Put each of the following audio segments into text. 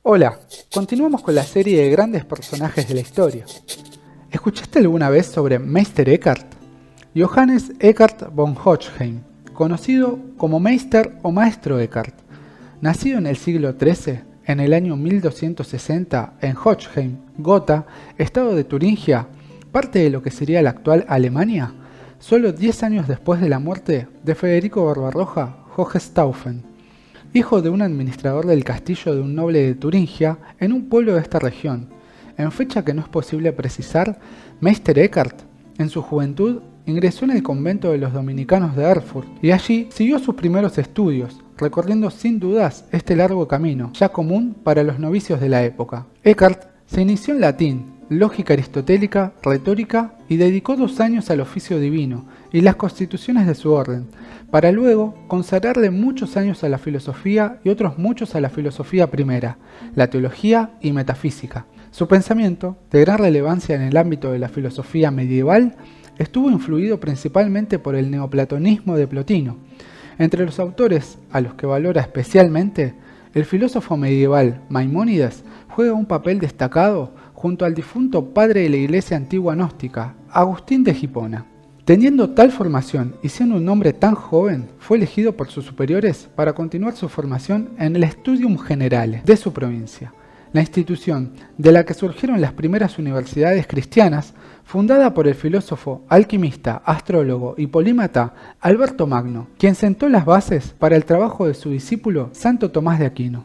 Hola, continuamos con la serie de grandes personajes de la historia. ¿Escuchaste alguna vez sobre Meister Eckhart? Johannes Eckhart von Hochheim, conocido como Meister o Maestro Eckhart, nacido en el siglo XIII, en el año 1260, en Hochheim, Gotha, estado de Turingia, parte de lo que sería la actual Alemania, solo 10 años después de la muerte de Federico Barbarroja Hohenstaufen, hijo de un administrador del castillo de un noble de Turingia en un pueblo de esta región. En fecha que no es posible precisar, Meister Eckhart, en su juventud, ingresó en el convento de los dominicanos de Erfurt y allí siguió sus primeros estudios, recorriendo sin dudas este largo camino, ya común para los novicios de la época. Eckhart se inició en latín, lógica aristotélica, retórica y dedicó 2 años al oficio divino y las constituciones de su orden, para luego consagrarle muchos años a la filosofía y otros muchos a la filosofía primera, la teología y metafísica. Su pensamiento, de gran relevancia en el ámbito de la filosofía medieval, estuvo influido principalmente por el neoplatonismo de Plotino. Entre los autores a los que valora especialmente, el filósofo medieval Maimónides juega un papel destacado junto al difunto padre de la iglesia antigua gnóstica, Agustín de Hipona. Teniendo tal formación y siendo un hombre tan joven, fue elegido por sus superiores para continuar su formación en el Studium Generale de su provincia, la institución de la que surgieron las primeras universidades cristianas, fundada por el filósofo, alquimista, astrólogo y polímata Alberto Magno, quien sentó las bases para el trabajo de su discípulo Santo Tomás de Aquino.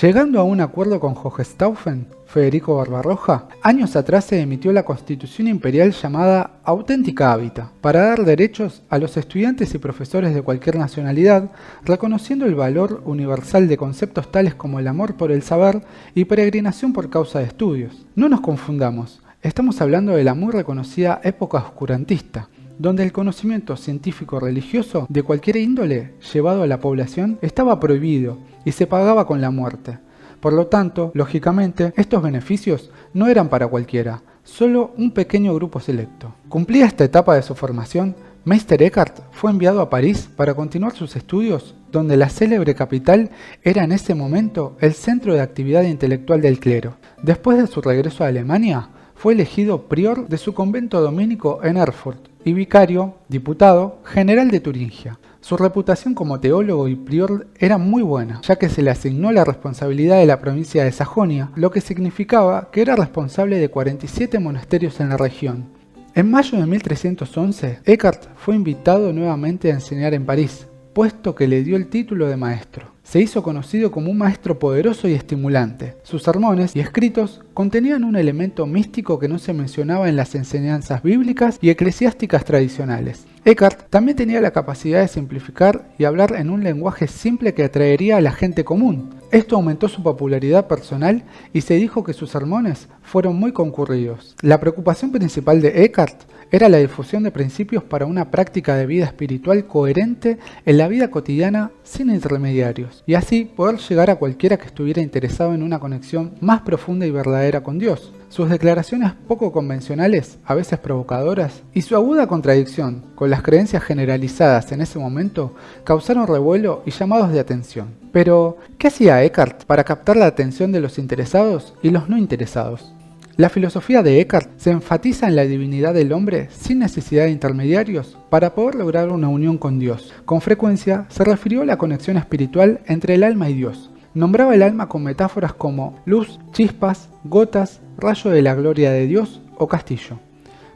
Llegando a un acuerdo con Hohenstaufen, Federico Barbarroja, años atrás se emitió la Constitución Imperial llamada Auténtica Habita, para dar derechos a los estudiantes y profesores de cualquier nacionalidad, reconociendo el valor universal de conceptos tales como el amor por el saber y peregrinación por causa de estudios. No nos confundamos, estamos hablando de la muy reconocida época oscurantista, donde el conocimiento científico-religioso de cualquier índole llevado a la población estaba prohibido y se pagaba con la muerte. Por lo tanto, lógicamente, estos beneficios no eran para cualquiera, solo un pequeño grupo selecto. Cumplida esta etapa de su formación, Meister Eckhart fue enviado a París para continuar sus estudios, donde la célebre capital era en ese momento el centro de actividad intelectual del clero. Después de su regreso a Alemania, fue elegido prior de su convento dominico en Erfurt y vicario, diputado, general de Turingia. Su reputación como teólogo y prior era muy buena, ya que se le asignó la responsabilidad de la provincia de Sajonia, lo que significaba que era responsable de 47 monasterios en la región. En mayo de 1311, Eckhart fue invitado nuevamente a enseñar en París, puesto que le dio el título de maestro. Se hizo conocido como un maestro poderoso y estimulante. Sus sermones y escritos contenían un elemento místico que no se mencionaba en las enseñanzas bíblicas y eclesiásticas tradicionales. Eckhart también tenía la capacidad de simplificar y hablar en un lenguaje simple que atraería a la gente común. Esto aumentó su popularidad personal y se dijo que sus sermones fueron muy concurridos. La preocupación principal de Eckhart era la difusión de principios para una práctica de vida espiritual coherente en la vida cotidiana sin intermediarios, y así poder llegar a cualquiera que estuviera interesado en una conexión más profunda y verdadera con Dios. Sus declaraciones poco convencionales, a veces provocadoras, y su aguda contradicción con las creencias generalizadas en ese momento causaron revuelo y llamados de atención. Pero, ¿qué hacía Eckhart para captar la atención de los interesados y los no interesados? La filosofía de Eckhart se enfatiza en la divinidad del hombre sin necesidad de intermediarios para poder lograr una unión con Dios. Con frecuencia se refirió a la conexión espiritual entre el alma y Dios. Nombraba el alma con metáforas como luz, chispas, gotas, rayo de la gloria de Dios o castillo.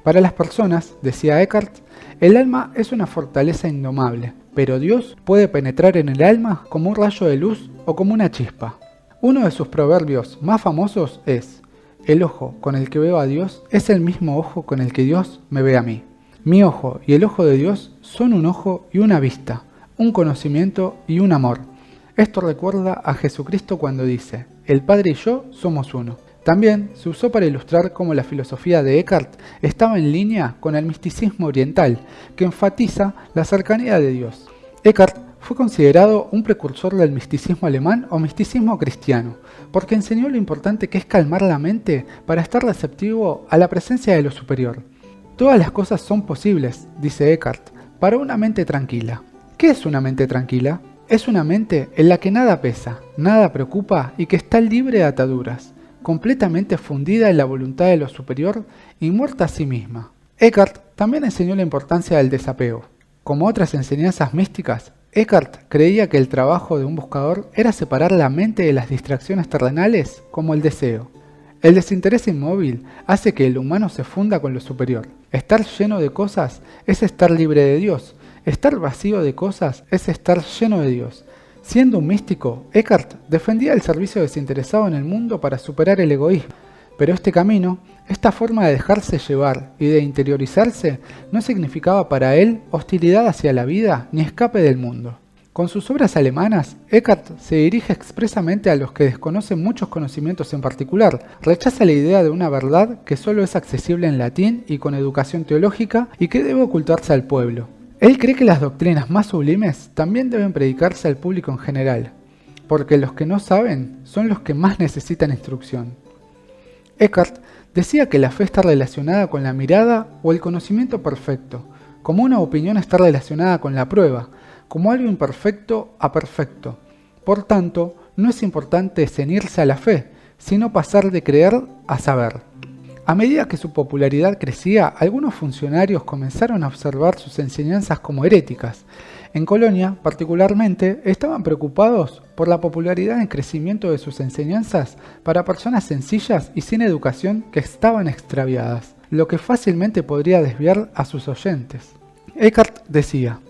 Para las personas, decía Eckhart, el alma es una fortaleza indomable, pero Dios puede penetrar en el alma como un rayo de luz o como una chispa. Uno de sus proverbios más famosos es: el ojo con el que veo a Dios es el mismo ojo con el que Dios me ve a mí. Mi ojo y el ojo de Dios son un ojo y una vista, un conocimiento y un amor. Esto recuerda a Jesucristo cuando dice: el Padre y yo somos uno. También se usó para ilustrar cómo la filosofía de Eckhart estaba en línea con el misticismo oriental, que enfatiza la cercanía de Dios. Eckhart fue considerado un precursor del misticismo alemán o misticismo cristiano, porque enseñó lo importante que es calmar la mente para estar receptivo a la presencia de lo superior. Todas las cosas son posibles, dice Eckhart, para una mente tranquila. ¿Qué es una mente tranquila? es una mente en la que nada pesa, nada preocupa y que está libre de ataduras, completamente fundida en la voluntad de lo superior y muerta a sí misma. Eckhart también enseñó la importancia del desapego. Como otras enseñanzas místicas, Eckhart creía que el trabajo de un buscador era separar la mente de las distracciones terrenales como el deseo. El desinterés inmóvil hace que el humano se funda con lo superior. Estar lleno de cosas es estar libre de Dios. Estar vacío de cosas es estar lleno de Dios. Siendo un místico, Eckhart defendía el servicio desinteresado en el mundo para superar el egoísmo. Pero este camino, esta forma de dejarse llevar y de interiorizarse, no significaba para él hostilidad hacia la vida ni escape del mundo. Con sus obras alemanas, Eckhart se dirige expresamente a los que desconocen muchos conocimientos en particular. Rechaza la idea de una verdad que solo es accesible en latín y con educación teológica y que debe ocultarse al pueblo. Él cree que las doctrinas más sublimes también deben predicarse al público en general, porque los que no saben son los que más necesitan instrucción. Eckhart decía que la fe está relacionada con la mirada o el conocimiento perfecto, como una opinión está relacionada con la prueba, como algo imperfecto a perfecto. Por tanto, no es importante ceñirse a la fe, sino pasar de creer a saber. A medida que su popularidad crecía, algunos funcionarios comenzaron a observar sus enseñanzas como heréticas. En Colonia, particularmente, estaban preocupados por la popularidad en crecimiento de sus enseñanzas para personas sencillas y sin educación que estaban extraviadas, lo que fácilmente podría desviar a sus oyentes. Eckhart decía: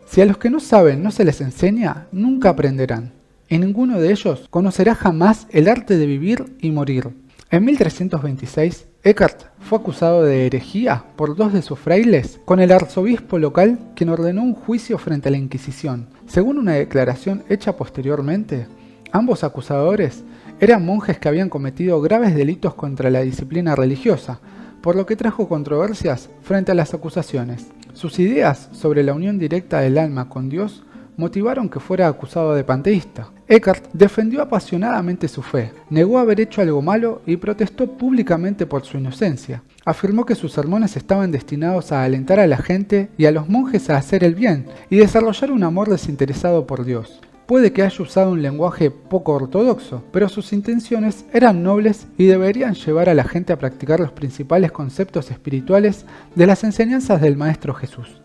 si a los que no saben no se les enseña, nunca aprenderán, y ninguno de ellos conocerá jamás el arte de vivir y morir. En 1326, Eckhart fue acusado de herejía por 2 de sus frailes con el arzobispo local, quien ordenó un juicio frente a la Inquisición. Según una declaración hecha posteriormente, ambos acusadores eran monjes que habían cometido graves delitos contra la disciplina religiosa, por lo que trajo controversias frente a las acusaciones. Sus ideas sobre la unión directa del alma con Dios motivaron que fuera acusado de panteísta. Eckhart defendió apasionadamente su fe, negó haber hecho algo malo y protestó públicamente por su inocencia. Afirmó que sus sermones estaban destinados a alentar a la gente y a los monjes a hacer el bien y desarrollar un amor desinteresado por Dios. Puede que haya usado un lenguaje poco ortodoxo, pero sus intenciones eran nobles y deberían llevar a la gente a practicar los principales conceptos espirituales de las enseñanzas del Maestro Jesús.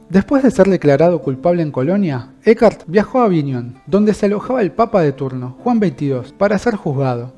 Después de ser declarado culpable en Colonia, Eckhart viajó a Aviñón, donde se alojaba el Papa de turno, Juan XXII, para ser juzgado.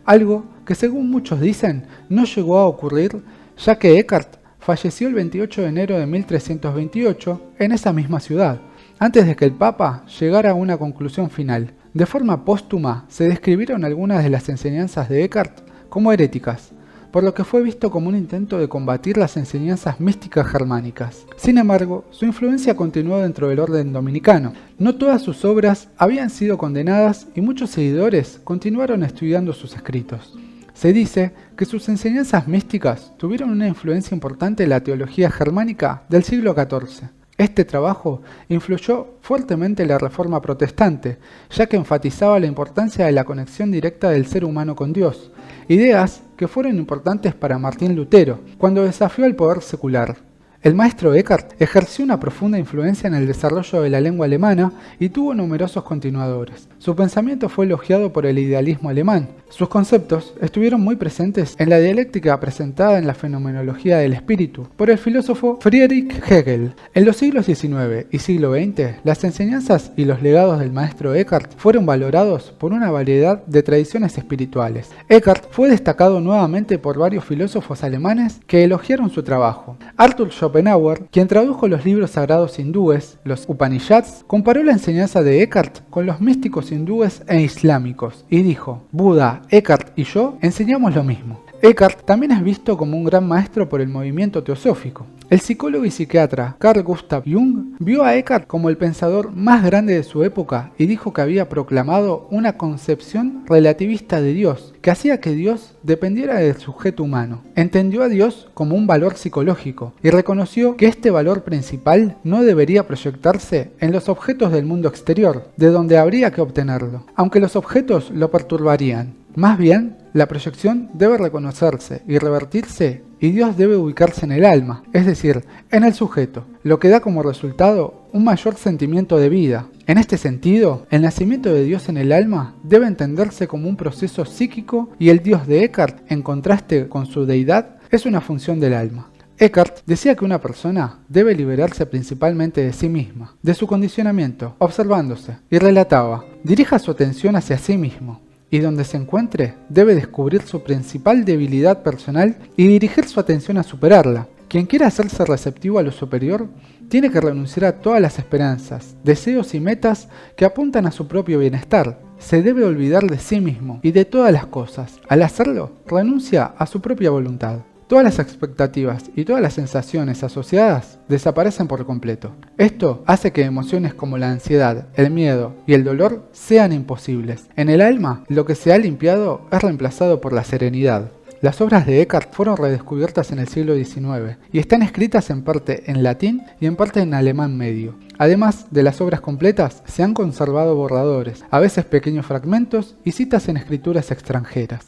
Algo que, según muchos dicen, no llegó a ocurrir, ya que Eckhart falleció el 28 de enero de 1328 en esa misma ciudad, antes de que el Papa llegara a una conclusión final. De forma póstuma se describieron algunas de las enseñanzas de Eckhart como heréticas, por lo que fue visto como un intento de combatir las enseñanzas místicas germánicas. Sin embargo, su influencia continuó dentro del orden dominicano. No todas sus obras habían sido condenadas y muchos seguidores continuaron estudiando sus escritos. Se dice que sus enseñanzas místicas tuvieron una influencia importante en la teología germánica del siglo XIV. Este trabajo influyó fuertemente en la Reforma protestante, ya que enfatizaba la importancia de la conexión directa del ser humano con Dios, ideas que fueron importantes para Martín Lutero, cuando desafió al poder secular. El maestro Eckhart ejerció una profunda influencia en el desarrollo de la lengua alemana y tuvo numerosos continuadores. Su pensamiento fue elogiado por el idealismo alemán. Sus conceptos estuvieron muy presentes en la dialéctica presentada en la fenomenología del espíritu por el filósofo Friedrich Hegel. En los siglos XIX y siglo XX, las enseñanzas y los legados del maestro Eckhart fueron valorados por una variedad de tradiciones espirituales. Eckhart fue destacado nuevamente por varios filósofos alemanes que elogiaron su trabajo. Arthur Schopenhauer, quien tradujo los libros sagrados hindúes, los Upanishads, comparó la enseñanza de Eckhart con los místicos hindúes e islámicos y dijo: Buda, Eckhart y yo enseñamos lo mismo. Eckhart también es visto como un gran maestro por el movimiento teosófico. El psicólogo y psiquiatra Carl Gustav Jung vio a Eckhart como el pensador más grande de su época y dijo que había proclamado una concepción relativista de Dios, que hacía que Dios dependiera del sujeto humano. Entendió a Dios como un valor psicológico y reconoció que este valor principal no debería proyectarse en los objetos del mundo exterior, de donde habría que obtenerlo, aunque los objetos lo perturbarían. Más bien, la proyección debe reconocerse y revertirse y Dios debe ubicarse en el alma, es decir, en el sujeto, lo que da como resultado un mayor sentimiento de vida. En este sentido, el nacimiento de Dios en el alma debe entenderse como un proceso psíquico y el Dios de Eckhart, en contraste con su deidad, es una función del alma. Eckhart decía que una persona debe liberarse principalmente de sí misma, de su condicionamiento, observándose, y relataba: dirija su atención hacia sí mismo, y donde se encuentre debe descubrir su principal debilidad personal y dirigir su atención a superarla. Quien quiera hacerse receptivo a lo superior tiene que renunciar a todas las esperanzas, deseos y metas que apuntan a su propio bienestar. Se debe olvidar de sí mismo y de todas las cosas. Al hacerlo, renuncia a su propia voluntad. Todas las expectativas y todas las sensaciones asociadas desaparecen por completo. Esto hace que emociones como la ansiedad, el miedo y el dolor sean imposibles. En el alma, lo que se ha limpiado es reemplazado por la serenidad. Las obras de Eckhart fueron redescubiertas en el siglo XIX y están escritas en parte en latín y en parte en alemán medio. Además de las obras completas, se han conservado borradores, a veces pequeños fragmentos y citas en escrituras extranjeras.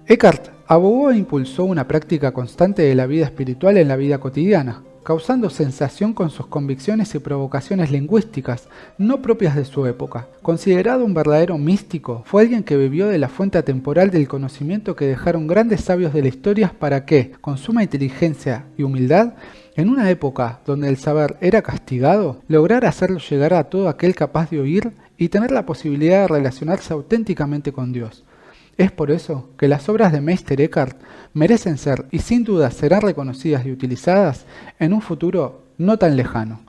Eckhart abogó e impulsó una práctica constante de la vida espiritual en la vida cotidiana, causando sensación con sus convicciones y provocaciones lingüísticas no propias de su época. Considerado un verdadero místico, fue alguien que bebió de la fuente atemporal del conocimiento que dejaron grandes sabios de la historia para que, con suma inteligencia y humildad, en una época donde el saber era castigado, lograra hacerlo llegar a todo aquel capaz de oír y tener la posibilidad de relacionarse auténticamente con Dios. Es por eso que las obras de Meister Eckhart merecen ser y sin duda serán reconocidas y utilizadas en un futuro no tan lejano.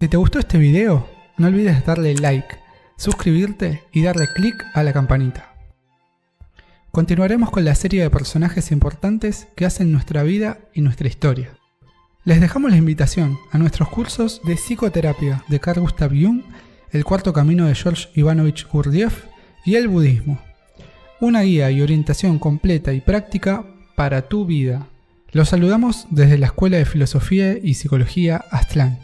Si te gustó este video, no olvides darle like, suscribirte y darle clic a la campanita. Continuaremos con la serie de personajes importantes que hacen nuestra vida y nuestra historia. Les dejamos la invitación a nuestros cursos de psicoterapia de Carl Gustav Jung, el cuarto camino de George Ivanovich Gurdjieff y el budismo. Una guía y orientación completa y práctica para tu vida. Los saludamos desde la Escuela de Filosofía y Psicología Aztlán.